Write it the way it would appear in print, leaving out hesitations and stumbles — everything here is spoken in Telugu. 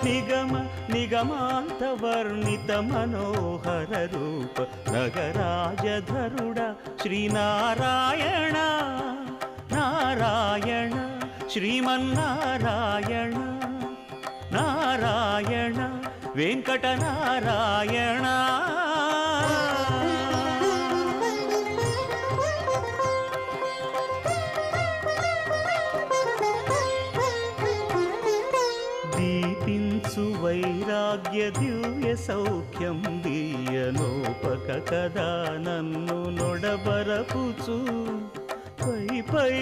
నిగమ నిగమాంతవర్ణిత మనోహర రూప నగరాజధరుడ శ్రీనారాయణ నారాయణ శ్రీమన్నారాయణ నారాయణ వెంకటనారాయణ. దీపించు వైరాగ్య దివ్య సౌఖ్యం దీయనోపక కదా నన్ను నొడబరపుచు పై పై